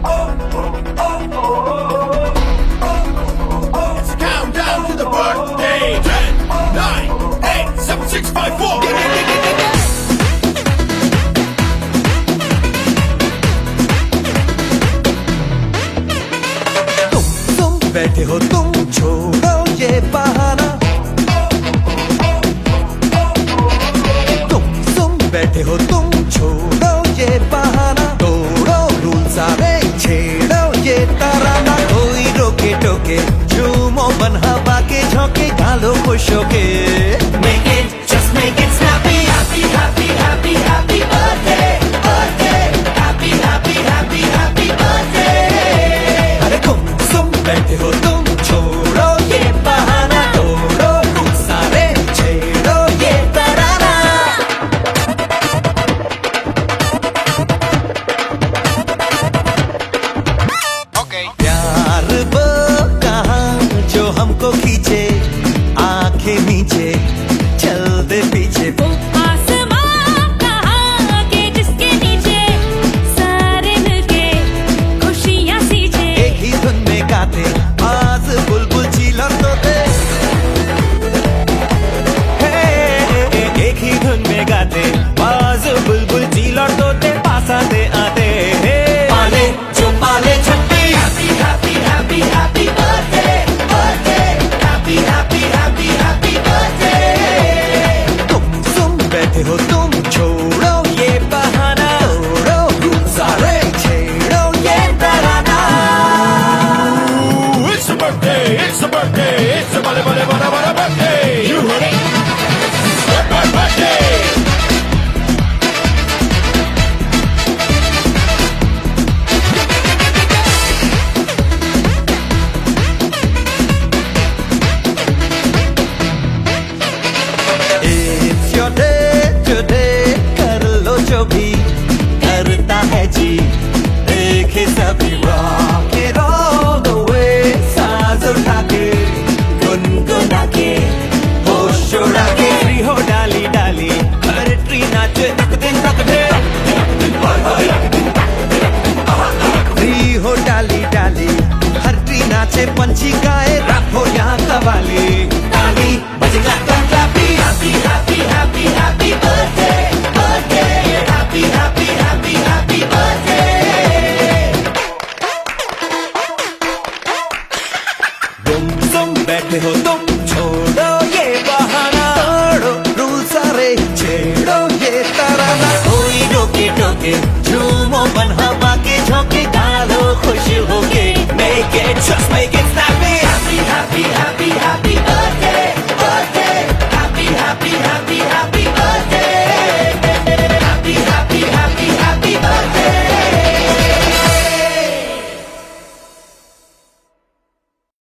It's a countdown to the birthday. 10, 9, 8, 7, 6, 5, 4. तुम बैठे हो तुम छोड़ो ये बहाना तुम बैठे हो तुम छोड़ो ये बहाना तोड़ो रूल सारे छेड़ो ये तराना कोई रोके टोके झूमो बन हवा के झोंके गालो खुश होके Make it, just make it snappy. Happy, happy, happy, happy birthday, birthday. Happy, happy, happy, happy birthday. अरे तुम बैठे हो तुम छोड़ो ये बहाना तोड़ो रूल सारे छेड़ो ये तराना प्यार वो कहाँ जो हमको खींचे आंखें नीचे चल दे पीछे आसमां कहाँ के जिसके नीचे सारे मिलके खुशियाँ सींचे एक ही धुन में गाते आज बुलबुल चीलर तोते एक ही धुन में गाते आज बुलबुल चीलर तोते पास आते आते पाले जो पाले छट्टी. Happy, happy, happy, happy birthday, birthday. Happy, happy, happy, happy birthday. तुम बैठे हो तुम छोड़ो ये बहाना तोड़ो रूल सारे छेड़ो ये तराना Ooh, it's a birthday, it's a birthday, it's a birthday. You heard it. Birthday. It's your day today कर लो जो भी करता है जी देखे सभी rock it all the way साज उठा के गुनगुना के होश उड़ा के फ्री हो डाली डाली हर ट्री नाचे तक दिन फ्री हो डाली डाली हर ट्री नाचे पंछी गाए रैप हो यहाँ कवाली ताली बजेगा कंट्रापी Happy, happy, happy, happy birthday, birthday. Happy, happy, happy, happy birthday. तुम बैठे हो तुम छोड़ो ये बहाना तोड़ो रूल सारे छेड़ो ये तराना कोई रोके टोके झूमो बन हवा के झोंके गालो खुश होके make it just make it snappy Happy, happy, happy, happy birthday, birthday. Happy, happy, happy, happy